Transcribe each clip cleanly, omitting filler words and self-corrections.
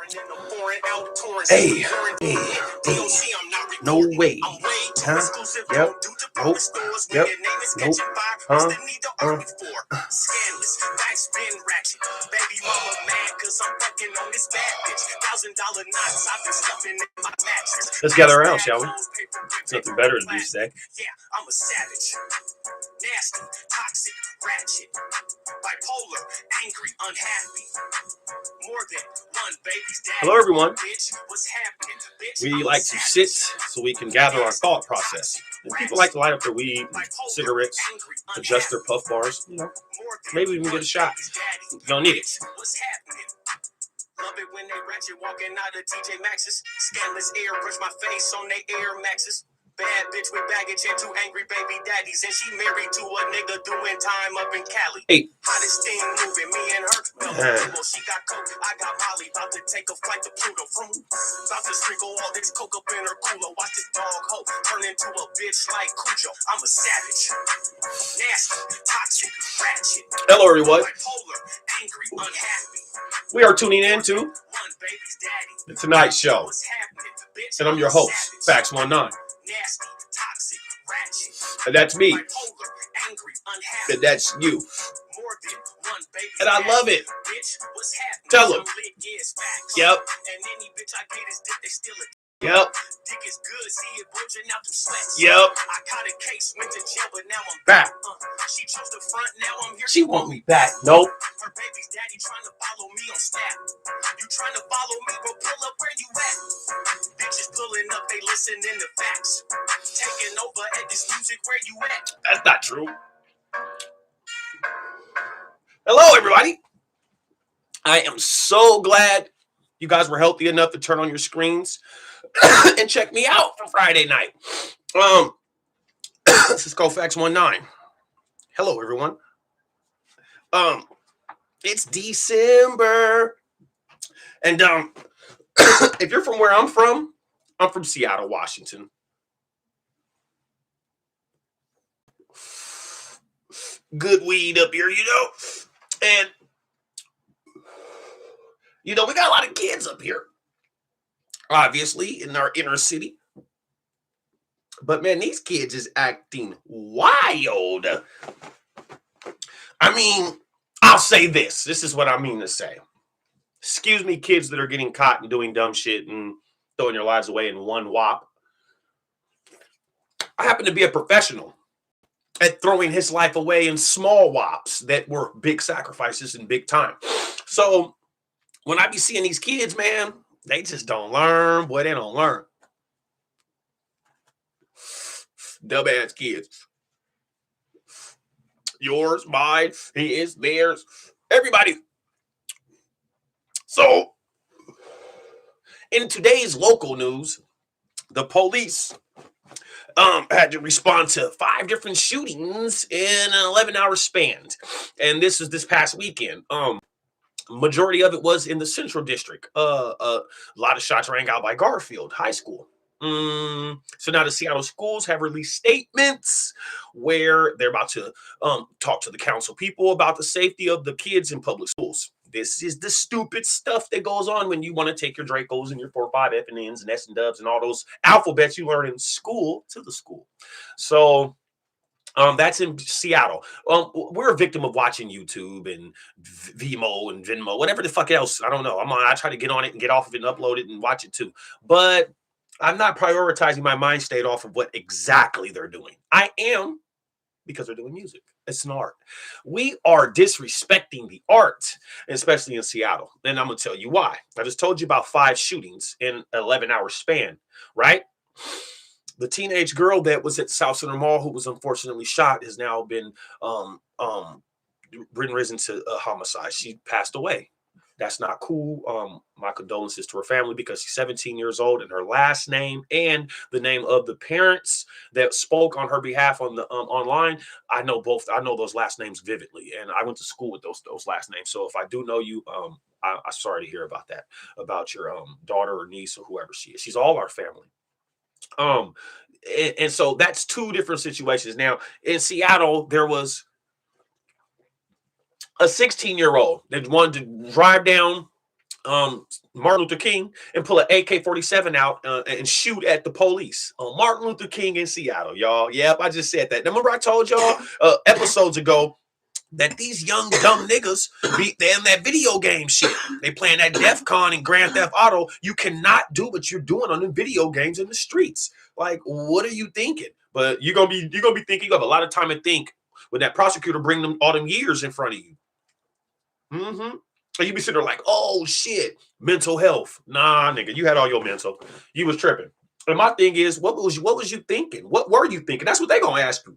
Hey, no way. Huh? Yep. Nope. Yep. Nope. Huh? Baby mama mad cause I'm fucking on this bad bitch. $1,000 knots I've been stuffing in my mattress. Let's gather around, shall we? It's nothing better to do today. Yeah, I'm a savage. Nasty, toxic, ratchet, bipolar, angry, unhappy. More than one baby's dad. Hello, everyone. We like to sit so we can gather our thought process. And people like to light up their weed, and cigarettes, adjust their puff bars. You know, maybe even get a shot. You don't need it. Love it when they ratchet walking out of TJ Maxx's. Scandalous air, brush my face on they Air Maxes. Bad bitch with baggage and two angry baby daddies. And she married to a nigga doing time up in Cali. Hey. Hottest thing moving, me and her. She got coke, I got Molly. About to take a flight to Pluto. About to sprinkle all this coke up in her cooler. Watch this dog hoe turn into a bitch like Cujo. I'm a savage. Nasty, toxic, ratchet. Hello, everyone. Bipolar, angry, unhappy. We are tuning in to The Tonight Show. And I'm your host, COLFAX-19. Nasty, toxic, ratchet. And that's me. Bipolar, angry, unhappy. And that's you. More than one baby. And I love it. Bitch, what's happening? Tell them. Yep. And any bitch I get is dick, they steal it. Yep. Dick is good, see it bulging out the sweats. Yep. I caught a case, went to jail, but now I'm back. She chose the front, now I'm here. She want me back. Nope. Her baby's daddy trying to follow me on Snap. You trying to follow me, but pull up where you at. Bitches pulling up, they listening to facts. Taking over at this music, where you at? That's not true. Hello, everybody. I am so glad you guys were healthy enough to turn on your screens and check me out for Friday night. This is COLFAX-19. Hello, everyone. It's December. And if you're from where I'm from Seattle, Washington. Good weed up here, you know. And you know, we got a lot of kids up here. Obviously, in our inner city. But man, these kids is acting wild. I mean, I'll say this. This is what I mean to say. Excuse me, kids that are getting caught and doing dumb shit and throwing your lives away in one whop. I happen to be a professional at throwing his life away in small whops that were big sacrifices and big time. So when I be seeing these kids, man, they just don't learn. Boy, they don't learn. Dumbass kids. Yours, mine, his, theirs, everybody. So, in today's local news, the police had to respond to 5 different shootings in an 11-hour span. And this is this past weekend. Majority of it was in the Central District. A lot of shots rang out by Garfield High School. So now the Seattle schools have released statements where they're about to talk to the council people about the safety of the kids in public schools. This is the stupid stuff that goes on when you want to take your Dracos and your 4, 5, F and N's and S and Dubs and all those alphabets you learn in school to the school. So that's in Seattle. We're a victim of watching YouTube and Vimo and Venmo, whatever the fuck else. I don't know. I try to get on it and get off of it and upload it and watch it too. But I'm not prioritizing my mind state off of what exactly they're doing. I am, because they're doing music. It's an art. We are disrespecting the art, especially in Seattle. And I'm going to tell you why. I just told you about 5 shootings in an 11-hour span, right? The teenage girl that was at South Center Mall who was unfortunately shot has now been risen to a homicide. She passed away. That's not cool. My condolences to her family because she's 17 years old and her last name and the name of the parents that spoke on her behalf on the online. I know both. I know those last names vividly, and I went to school with those last names. So if I do know you, I'm sorry to hear about that, about your daughter or niece or whoever she is. She's all our family. And so that's 2 different situations. Now in Seattle, there was a 16-year-old that wanted to drive down Martin Luther King and pull an AK-47 out and shoot at the police. Martin Luther King in Seattle, y'all. Yep, I just said that. Now, remember I told y'all episodes ago that these young dumb niggas they in that video game shit. They playing that DEF CON and Grand Theft Auto. You cannot do what you're doing on the video games in the streets. Like, what are you thinking? But you're gonna be thinking you have a lot of time to think when that prosecutor bring them all them years in front of you. Mm-hmm. And you be sitting there like, oh shit, mental health. Nah, nigga, you had all your mental. You was tripping. And my thing is, what was you thinking? What were you thinking? That's what they gonna ask you.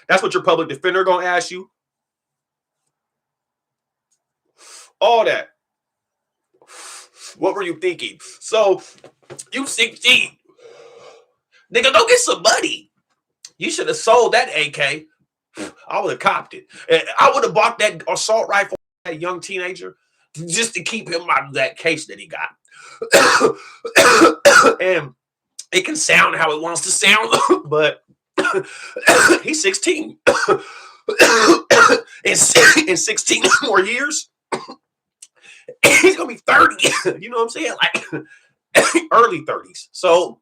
That's what your public defender gonna ask you. All that. What were you thinking? So you 16. Nigga, go get some money. You should have sold that AK. I would have copped it. I would have bought that assault rifle for that young teenager just to keep him out of that case that he got. And it can sound how it wants to sound, but he's 16. In 16 more years, he's gonna be 30. You know what I'm saying? Like early 30s. So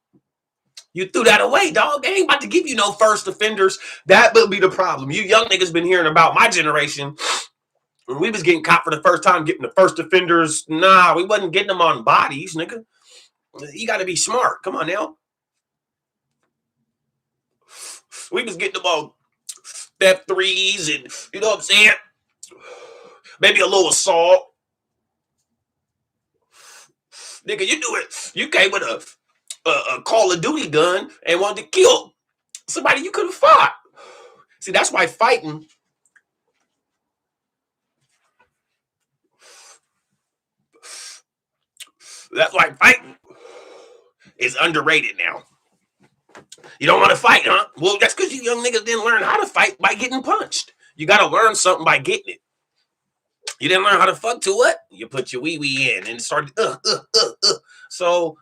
you threw that away, dog. They ain't about to give you no first offenders. That will be the problem. You young niggas been hearing about my generation. When we was getting caught for the first time, getting the first offenders. Nah, we wasn't getting them on bodies, nigga. You got to be smart. Come on now. We was getting them on theft threes and, you know what I'm saying? Maybe a little assault. Nigga, you do it. You came with a Call of Duty gun and wanted to kill somebody you could have fought. See, that's why fighting. That's why fighting is underrated now. You don't want to fight, huh? Well, that's because you young niggas didn't learn how to fight by getting punched. You got to learn something by getting it. You didn't learn how to fuck to what? You put your wee-wee in and started, So,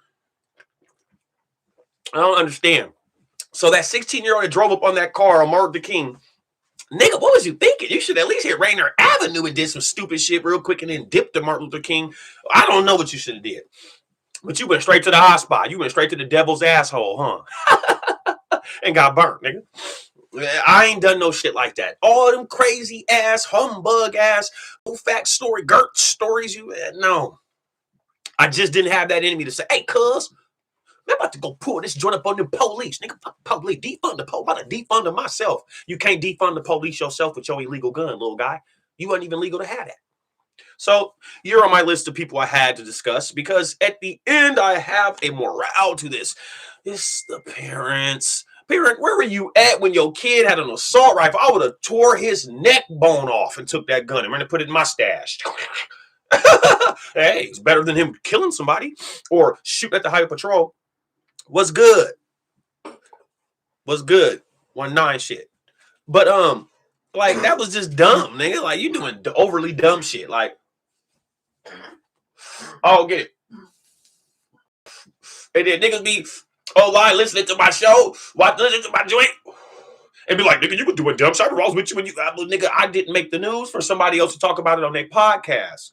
I don't understand. So that 16-year-old that drove up on that car on Martin Luther King, nigga, what was you thinking? You should at least hit Rainier Avenue and did some stupid shit real quick and then dipped to Martin Luther King. I don't know what you should have did. But you went straight to the hot spot. You went straight to the devil's asshole, huh? And got burnt, nigga. I ain't done no shit like that. All them crazy ass, humbug ass, COLFAX story, Gert stories. No. I just didn't have that in me to say, hey, cuz, I'm about to go pull this joint up on the police. Nigga, fuck the police. Defund the police. I'm about to defund them myself. You can't defund the police yourself with your illegal gun, little guy. You wasn't even legal to have that. So you're on my list of people I had to discuss because at the end, I have a morale to this. It's the parents. Parent, where were you at when your kid had an assault rifle? I would have tore his neck bone off and took that gun and ran and put it in my stash. Hey, it's better than him killing somebody or shooting at the highway patrol. What's good? What's good? 1-9 shit. But like that was just dumb, nigga. Like you doing overly dumb shit. Like, oh, get it. And then niggas be online listening to my show, listening to my joint, and be like, nigga, you were doing dumb shit. I was with you when you, nigga, I didn't make the news for somebody else to talk about it on their podcast.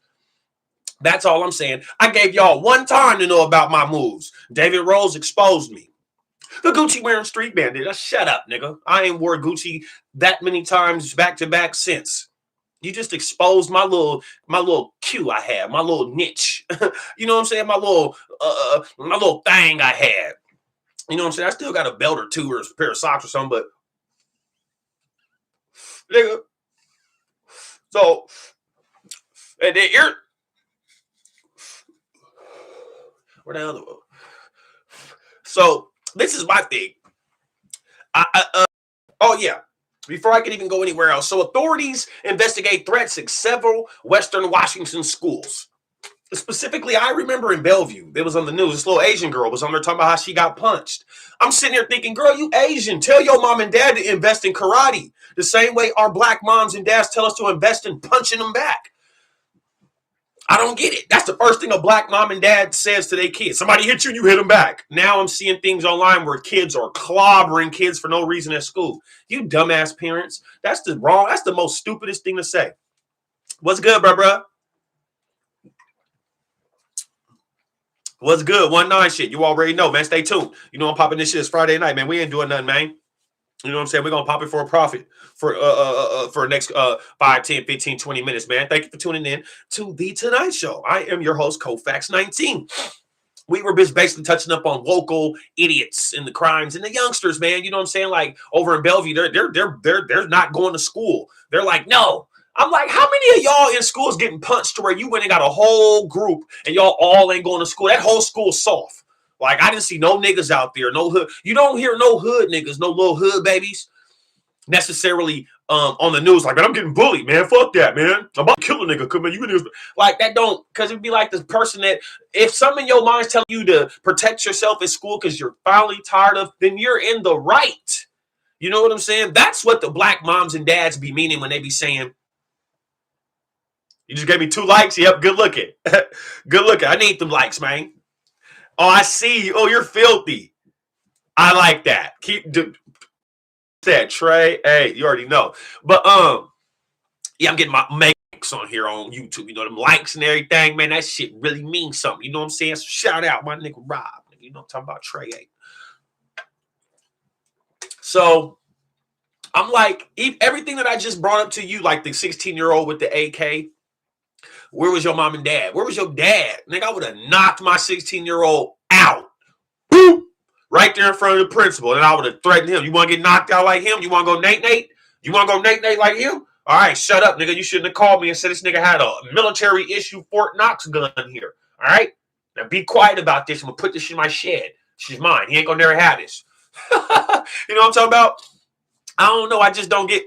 That's all I'm saying. I gave y'all one time to know about my moves. David Rose exposed me. The Gucci wearing street bandit. Just shut up, nigga. I ain't wore Gucci that many times back to back since. You just exposed my little cue I had, my little niche. You know what I'm saying? My little thing I had. You know what I'm saying? I still got a belt or two or a pair of socks or something, but nigga. So, and then you're where the other one? So this is my thing. Oh yeah. Before I can even go anywhere else. So authorities investigate threats at several Western Washington schools. Specifically, I remember in Bellevue, it was on the news, this little Asian girl was on there talking about how she got punched. I'm sitting here thinking, girl, you Asian. Tell your mom and dad to invest in karate. The same way our black moms and dads tell us to invest in punching them back. I don't get it. That's the first thing a black mom and dad says to their kids. Somebody hit you, you hit them back. Now I'm seeing things online where kids are clobbering kids for no reason at school. You dumbass parents. That's the most stupidest thing to say. What's good, bro? What's good? 1-9 shit. You already know, man. Stay tuned. You know I'm popping this shit. It's Friday night, man. We ain't doing nothing, man. You know what I'm saying? We're gonna pop it for a profit for the next 5, 10, 15, 20 minutes, man. Thank you for tuning in to the Tonight Show. I am your host, COLFAX-19. We were just basically touching up on local idiots and the crimes and the youngsters, man. You know what I'm saying? Like over in Bellevue, they're not going to school. They're like, no. I'm like, how many of y'all in school is getting punched to where you went and got a whole group and y'all all ain't going to school? That whole school's soft. Like, I didn't see no niggas out there, no hood. You don't hear no hood niggas, no little hood babies necessarily on the news. Like, man, I'm getting bullied, man. Fuck that, man. I'm about to kill a nigga. Come on, you niggas. Like, that don't, because it'd be like this person that, if something in your mind's telling you to protect yourself at school because you're finally tired of, then you're in the right. You know what I'm saying? That's what the black moms and dads be meaning when they be saying, you just gave me 2 likes? Yep, good looking. Good looking. I need them likes, man. Oh, I see you. Oh, you're filthy. I like that. Keep that, Trey. Hey, you already know. But yeah, I'm getting my makes on here on YouTube. You know, them likes and everything, man. That shit really means something. You know what I'm saying? So shout out my nigga Rob. You know, I'm talking about Trey. So I'm like, everything that I just brought up to you, like the 16-year-old with the AK. Where was your mom and dad? Where was your dad? Nigga, I would have knocked my 16-year-old out. Boop! Right there in front of the principal. And I would have threatened him. You want to get knocked out like him? You want to go Nate? You want to go Nate like him? All right, shut up, nigga. You shouldn't have called me and said this nigga had a military issue Fort Knox gun here. All right? Now be quiet about this. I'm going to put this in my shed. She's mine. He ain't going to never have this. You know what I'm talking about? I don't know. I just don't get...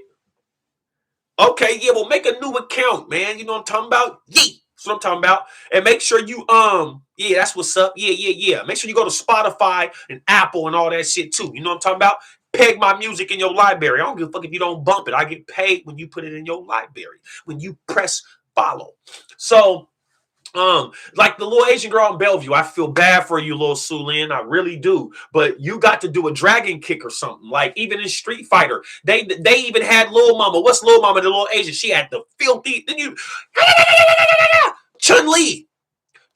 Okay, yeah, well, make a new account, man. You know what I'm talking about? Yeah, that's what I'm talking about. And make sure you, yeah, that's what's up. Yeah. Make sure you go to Spotify and Apple and all that shit, too. You know what I'm talking about? Peg my music in your library. I don't give a fuck if you don't bump it. I get paid when you put it in your library, when you press follow. So, like the little Asian girl in Bellevue, I feel bad for you, little Sulin. I really do. But you got to do a dragon kick or something. Like even in Street Fighter, they even had Lil Mama. What's Lil Mama? The little Asian. She had the filthy. Then you, Chun-Li.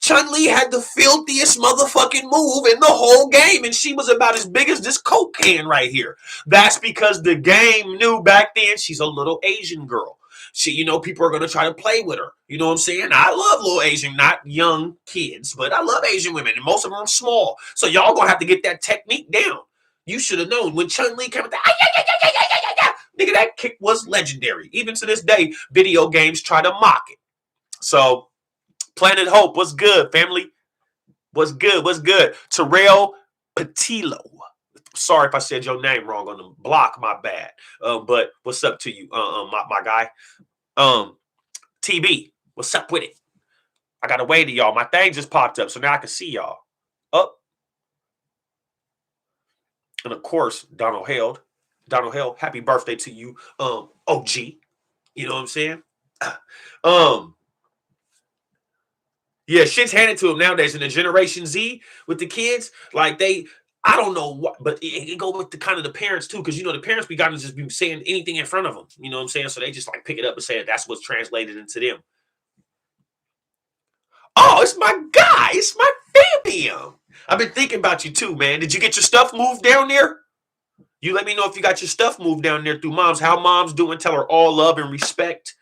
Chun-Li had the filthiest motherfucking move in the whole game, and she was about as big as this Coke can right here. That's because the game knew back then she's a little Asian girl. She, you know, people are going to try to play with her. You know what I'm saying? I love little Asian, not young kids, but I love Asian women, and most of them are small. So y'all going to have to get that technique down. You should have known when Chun-Li came with that, nigga, that kick was legendary. Even to this day, video games try to mock it. So, Planet Hope, what's good, family? What's good? Terrell Patillo. Sorry if I said your name wrong on the block, my bad. But what's up to you, my guy? TB, what's up with it? I gotta wait to y'all. My thing just popped up, so now I can see y'all. Up. And of course, Donald Held, happy birthday to you, OG. You know what I'm saying? Yeah, shit's handed to them nowadays in the Generation Z with the kids. Like I don't know what, but it go with the kind of the parents too, because you know the parents be got to just be saying anything in front of them. You know what I'm saying? So they just like pick it up and say that's what's translated into them. Oh, it's my guy. It's my Fabian. I've been thinking about you too, man. Did you get your stuff moved down there? You let me know if you got your stuff moved down there through Moms. How Mom's doing? Tell her all love and respect.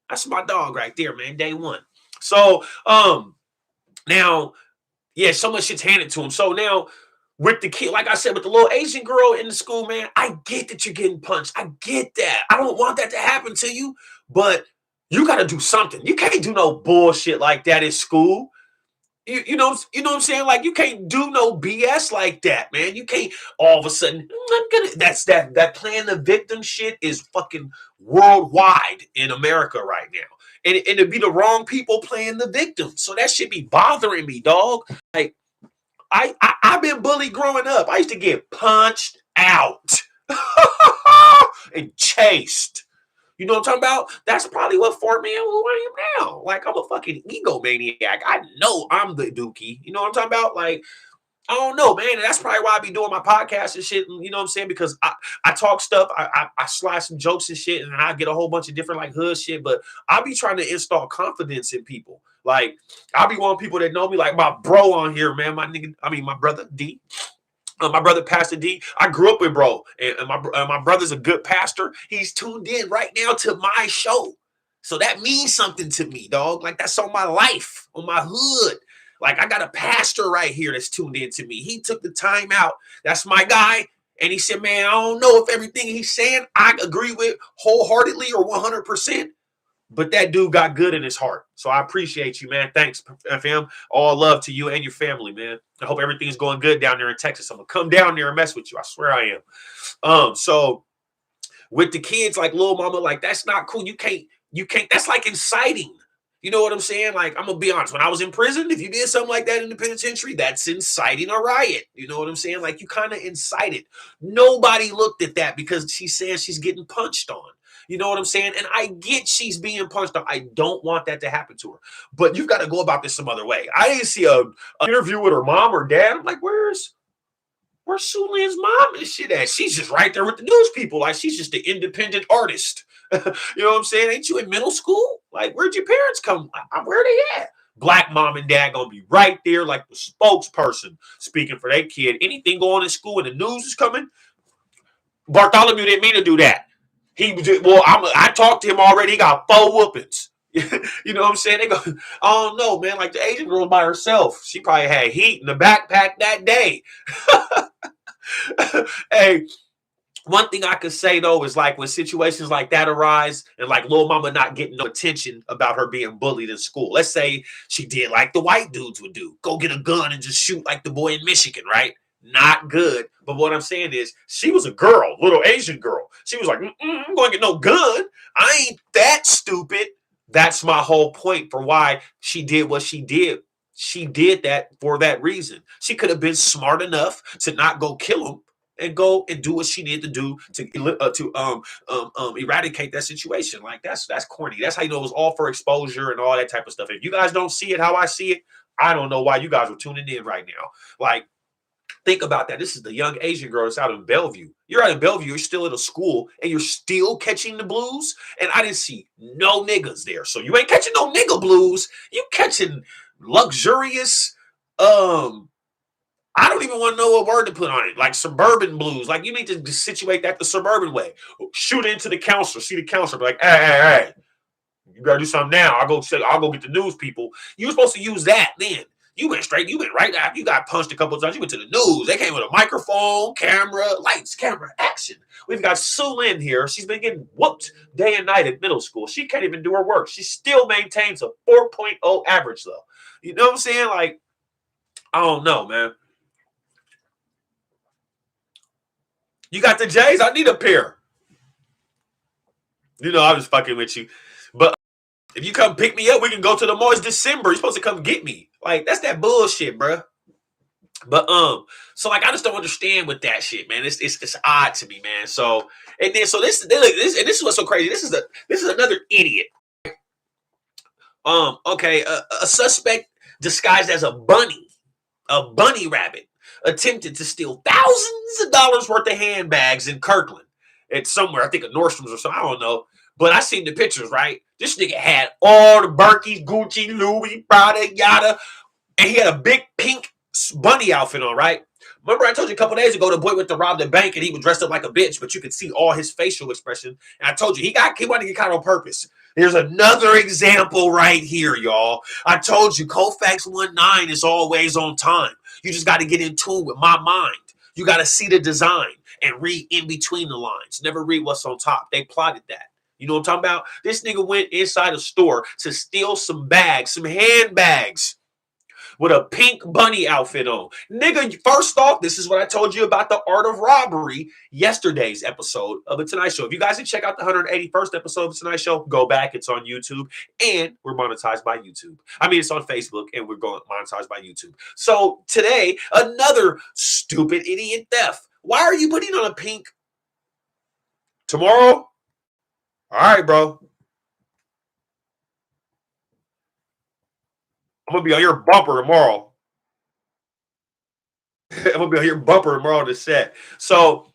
That's my dog right there, man. Day one. So, now, yeah, so much shit's handed to him. So now, with the kid, like I said, with the little Asian girl in the school, man, I get that you're getting punched. I get that. I don't want that to happen to you, but you got to do something. You can't do no bullshit like that in school. You know what I'm saying? Like you can't do no BS like that, man. You can't all of a sudden. That playing the victim shit is fucking worldwide in America right now, and it'd be the wrong people playing the victim. So that should be bothering me, dog. Like I've been bullied growing up. I used to get punched out and chased. You know what I'm talking about? That's probably what formed me who I am now. Like, I'm a fucking egomaniac. I know I'm the dookie. You know what I'm talking about? Like, I don't know, man. And that's probably why I be doing my podcast and shit. You know what I'm saying? Because I talk stuff. I slide some jokes and shit. And I get a whole bunch of different, like, hood shit. But I be trying to install confidence in people. Like, I'll be one of people that know me, like my bro on here, man. My nigga, I mean, my brother D. My brother, Pastor D. I grew up with bro, and my brother's a good pastor. He's tuned in right now to my show, so that means something to me, dog. Like, that's on my life, on my hood. Like, I got a pastor right here that's tuned in to me. He took the time out. That's my guy. And he said, man, I don't know if everything he's saying I agree with wholeheartedly or 100%. But that dude got good in his heart. So I appreciate you, man. Thanks, fam. All love to you and your family, man. I hope everything's going good down there in Texas. I'm gonna come down there and mess with you. I swear I am. So with the kids, like little mama, like that's not cool. You can't, that's like inciting. You know what I'm saying? Like, I'm gonna be honest. When I was in prison, if you did something like that in the penitentiary, that's inciting a riot. You know what I'm saying? Like, you kind of incited. Nobody looked at that because she's saying she's getting punched on. You know what I'm saying? And I get she's being punched on. I don't want that to happen to her. But you've got to go about this some other way. I didn't see a interview with her mom or dad. I'm like, where's Sue Lynn's mom and shit at? She's just right there with the news people. Like, she's just an independent artist. You know what I'm saying? Ain't you in middle school? Like, where'd your parents come? Where they at? Black mom and dad gonna be right there like the spokesperson speaking for their kid. Anything going on in school and the news is coming, Bartholomew didn't mean to do that. He was just, well, I talked to him already. He got 4 whoopings. You know what I'm saying? They go, I don't know, man. Like, the Asian girl by herself. She probably had heat in the backpack that day. Hey, one thing I could say though is, like, when situations like that arise and like little mama not getting no attention about her being bullied in school. Let's say she did like the white dudes would do, go get a gun and just shoot like the boy in Michigan, right? Not good. But what I'm saying is, she was a girl, little Asian girl. She was like, I'm going to get no gun. I ain't that stupid. That's my whole point for why she did what she did. She did that for that reason. She could have been smart enough to not go kill him and go and do what she needed to do to eradicate that situation. Like, that's corny. That's how you know it was all for exposure and all that type of stuff. If you guys don't see it how I see it, I don't know why you guys are tuning in right now. Like, think about that. This is the young Asian girl that's out in Bellevue. You're out in Bellevue, you're still at a school, and you're still catching the blues. And I didn't see no niggas there. So you ain't catching no nigga blues. You catching luxurious, I don't even want to know what word to put on it. Like suburban blues. Like, you need to situate that the suburban way. Shoot into the counselor. See the counselor. Be like, hey, you gotta do something now. I'll go get the news people. You were supposed to use that then. You went right after you got punched a couple of times. You went to the news. They came with a microphone, camera, lights, camera, action. We've got Sue Lynn here. She's been getting whooped day and night at middle school. She can't even do her work. She still maintains a 4.0 average, though. You know what I'm saying? Like, I don't know, man. You got the J's? I need a pair. You know, I'm just fucking with you. But if you come pick me up, we can go to the mall. It's December. You're supposed to come get me. Like, that's that bullshit, bro. But so like, I just don't understand with that shit, man. It's odd to me, man. So and then so this is what's so crazy. This is another idiot. Okay, a suspect disguised as a bunny rabbit, attempted to steal thousands of dollars worth of handbags in Kirkland. It's somewhere, I think at Nordstrom's or something, I don't know. But I seen the pictures, right? This nigga had all the Birkies, Gucci, Louis, Prada, yada, and he had a big pink bunny outfit on, right? Remember I told you a couple days ago the boy went to rob the bank and he was dressed up like a bitch, but you could see all his facial expression. And I told you he wanted to get caught on purpose. Here's another example right here, y'all. I told you COLFAX-19 is always on time. You just got to get in tune with my mind. You got to see the design and read in between the lines. Never read what's on top. They plotted that. You know what I'm talking about? This nigga went inside a store to steal some bags, some handbags, with a pink bunny outfit on. Nigga, first off, this is what I told you about the art of robbery yesterday's episode of The Tonight Show. If you guys didn't check out the 181st episode of The Tonight Show, go back. It's on YouTube, and we're monetized by YouTube. I mean, it's on Facebook, and we're going monetized by YouTube. So today, another stupid idiot theft. Why are you putting on a pink tomorrow? All right, bro. I'm going to be on your bumper tomorrow. I'm gonna be on your bumper tomorrow to set. So,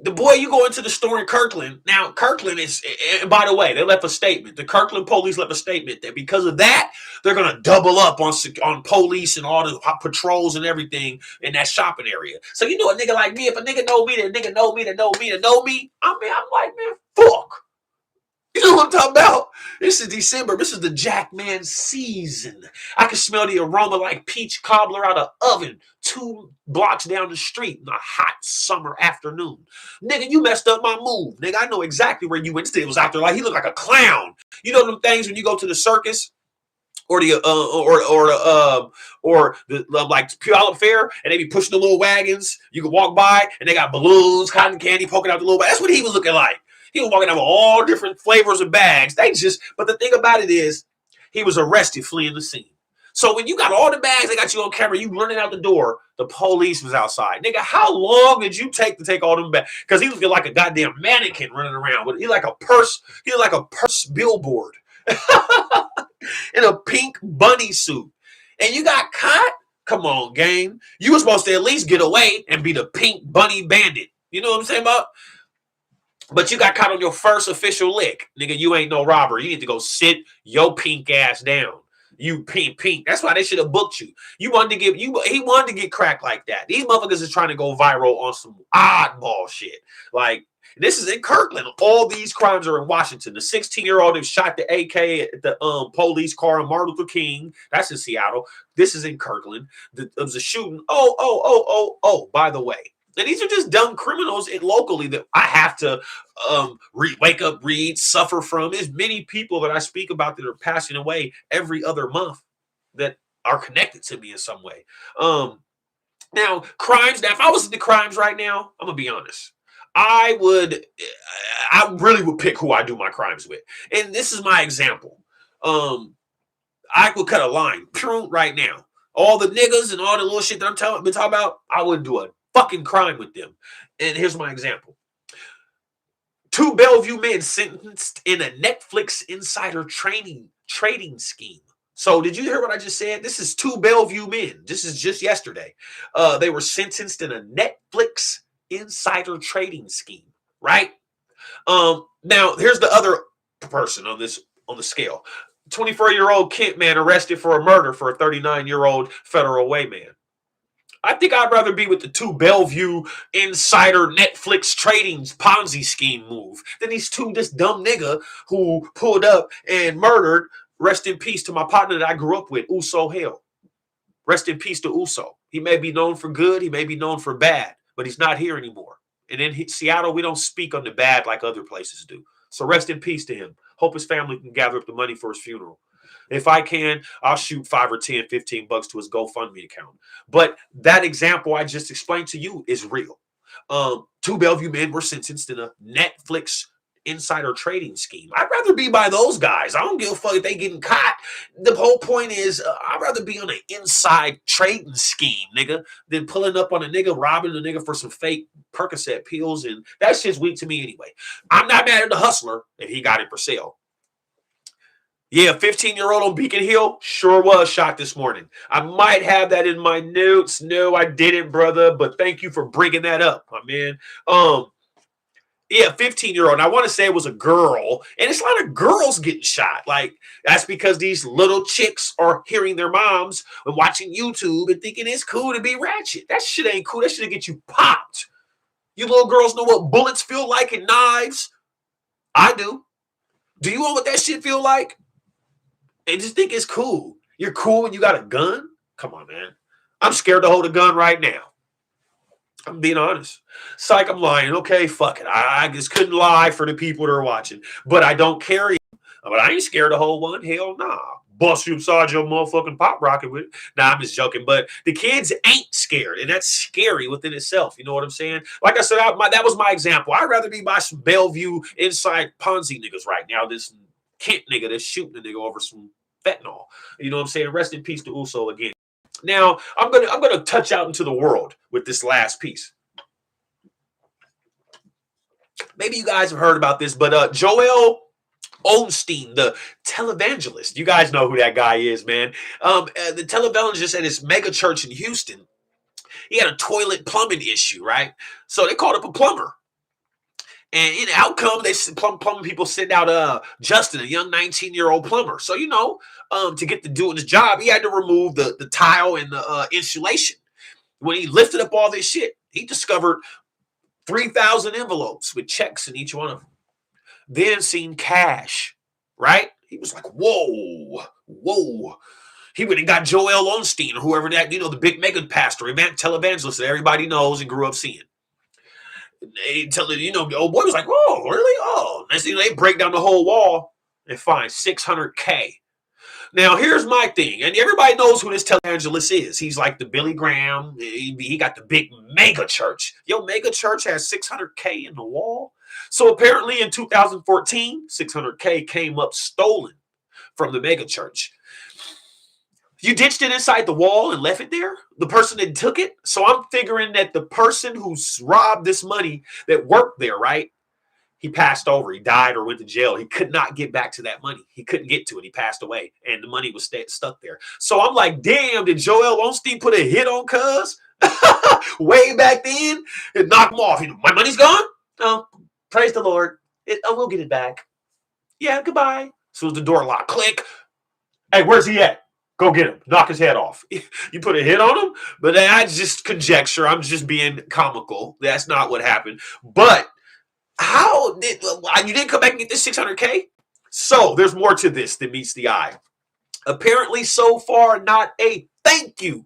The boy, you go into the store in Kirkland. Now, Kirkland is, and by the way, they left a statement. The Kirkland police left a statement that because of that, they're going to double up on police and all the patrols and everything in that shopping area. So, you know, a nigga like me, if a nigga know me, that nigga know me, that know me, that know me, I mean, I'm like, man, fuck. You know what I'm talking about? This is December. This is the Jackman season. I can smell the aroma like peach cobbler out of oven 2 blocks down the street in a hot summer afternoon. Nigga, you messed up my move. Nigga, I know exactly where you went. It was out there like he looked like a clown. You know them things when you go to the circus? Or the like Puyallup Fair, and they be pushing the little wagons. You can walk by, and they got balloons, cotton candy poking out the little. That's what he was looking like. He was walking out with all different flavors of bags. But the thing about it is, he was arrested fleeing the scene. So when you got all the bags, they got you on camera, you running out the door, the police was outside. Nigga, how long did you take to take all them bags? Because he was like a goddamn mannequin running around. He like a purse billboard. In a pink bunny suit. And you got caught? Come on, game. You were supposed to at least get away and be the pink bunny bandit. You know what I'm saying about? But you got caught on your first official lick. Nigga, you ain't no robber. You need to go sit your pink ass down. You pink. That's why they should have booked you. He wanted to get cracked like that. These motherfuckers is trying to go viral on some oddball shit. Like, this is in Kirkland. All these crimes are in Washington. The 16-year-old who shot the AK at the police car in Martin Luther King. That's in Seattle. This is in Kirkland. There was a shooting. By the way. And these are just dumb criminals locally that I have to wake up, read, suffer from. There's many people that I speak about that are passing away every other month that are connected to me in some way. Now, crimes. Now, if I was into crimes right now, I'm going to be honest. I really would pick who I do my crimes with. And this is my example. I would cut a line right now. All the niggas and all the little shit that been talking about, I wouldn't do a fucking crime with them. And here's my example. 2 Bellevue men sentenced in a Netflix insider trading scheme. So did you hear what I just said? This is 2 Bellevue men. This is just yesterday. They were sentenced in a Netflix insider trading scheme, right? Now here's the other person on the scale. 24-year-old Kent man arrested for a murder for a 39-year-old federal wayman. I think I'd rather be with the 2 Bellevue insider Netflix trading Ponzi scheme move than this dumb nigga who pulled up and murdered. Rest in peace to my partner that I grew up with, Uso Hale. Rest in peace to Uso. He may be known for good, he may be known for bad, but he's not here anymore. And in Seattle, we don't speak on the bad like other places do. So rest in peace to him. Hope his family can gather up the money for his funeral. If I can, I'll shoot $5 or $10, $15 to his GoFundMe account. But that example I just explained to you is real. 2 Bellevue men were sentenced in a Netflix insider trading scheme. I'd rather be by those guys. I don't give a fuck if they getting caught. The whole point is I'd rather be on an inside trading scheme, nigga, than pulling up on a nigga, robbing a nigga for some fake Percocet pills. And that shit's weak to me anyway. I'm not mad at the hustler if he got it for sale. Yeah, 15-year-old on Beacon Hill sure was shot this morning. I might have that in my notes. No, I didn't, brother, but thank you for bringing that up, my man. Yeah, 15-year-old. I want to say it was a girl, and it's a lot of girls getting shot. Like, that's because these little chicks are hearing their moms and watching YouTube and thinking it's cool to be ratchet. That shit ain't cool. That shit'll get you popped. You little girls know what bullets feel like and knives? I do. Do you know what that shit feel like? And just think it's cool. You're cool when you got a gun? Come on, man. I'm scared to hold a gun right now. I'm being honest. Psych, I'm lying. Okay, fuck it. I just couldn't lie for the people that are watching. But I don't carry them. But I ain't scared to hold one. Hell nah. Bust you inside your motherfucking pop rocket with it. Nah, I'm just joking. But the kids ain't scared. And that's scary within itself. You know what I'm saying? Like I said, that was my example. I'd rather be by some Bellevue inside Ponzi niggas right now. This Kent nigga that's shooting a nigga over some fentanyl. You know what I'm saying? Rest in peace to Uso again. Now, I'm gonna touch out into the world with this last piece. Maybe you guys have heard about this, but Joel Osteen, the televangelist. You guys know who that guy is, man. The televangelist at his mega church in Houston, he had a toilet plumbing issue, right? So they called up a plumber. And in the outcome, plumbing people send out Justin, a young 19-year-old plumber. So, to get to doing his job, he had to remove the tile and the insulation. When he lifted up all this shit, he discovered 3,000 envelopes with checks in each one of them. Then seen cash, right? He was like, whoa, whoa. He went and got Joel Osteen or whoever that, the big mega pastor, televangelist that everybody knows and grew up seeing. The old boy was like, oh, really? Oh, next thing they break down the whole wall and find $600K. Now, here's my thing, and everybody knows who this televangelist is. He's like the Billy Graham. He got the big mega church. Yo, mega church has $600K in the wall. So apparently in 2014, $600K came up stolen from the mega church. You ditched it inside the wall and left it there? The person that took it? So I'm figuring that the person who robbed this money that worked there, right? He passed over. He died or went to jail. He could not get back to that money. He couldn't get to it. He passed away, and the money was stuck there. So I'm like, damn, did Joel Osteen put a hit on Cuz way back then and knock him off? My money's gone? Oh, praise the Lord. We'll get it back. Yeah, goodbye. As soon as the door locked, click. Hey, where's he at? Go get him. Knock his head off. You put a hit on him? But that's just conjecture. I'm just being comical. That's not what happened. But how did you didn't come back and get this $600K? So there's more to this than meets the eye. Apparently, so far, not a thank you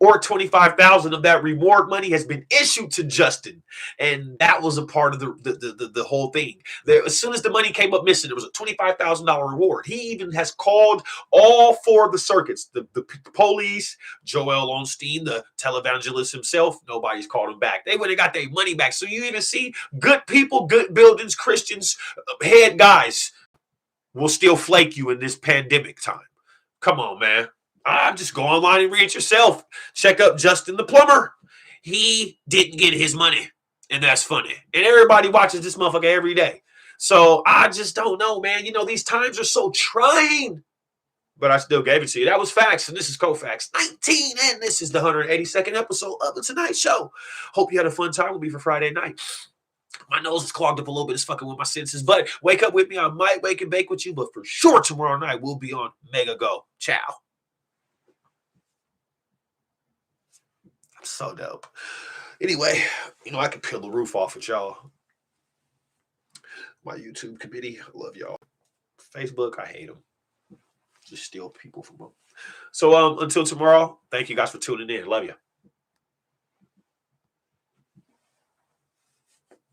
or $25,000 of that reward money has been issued to Justin, and that was a part of the whole thing. As soon as the money came up missing, there was a $25,000 reward. He even has called all four of the circuits, the police, Joel Osteen, the televangelist himself. Nobody's called him back. They would have got their money back. So you even see good people, good buildings, Christians, head guys will still flake you in this pandemic time. Come on, man. Just go online and read it yourself. Check up Justin the plumber. He didn't get his money. And that's funny. And everybody watches this motherfucker every day. So I just don't know, man. These times are so trying. But I still gave it to you. That was Facts. And this is COLFAX-19. And this is the 182nd episode of The Tonight Show. Hope you had a fun time. We'll be for Friday night. My nose is clogged up a little bit. It's fucking with my senses. But wake up with me. I might wake and bake with you. But for sure tomorrow night, we'll be on Mega Go. Ciao. So dope. Anyway, I can peel the roof off with y'all. My YouTube committee, I love y'all. Facebook, I hate them. Just steal people from them. So until tomorrow, thank you guys for tuning in. Love you.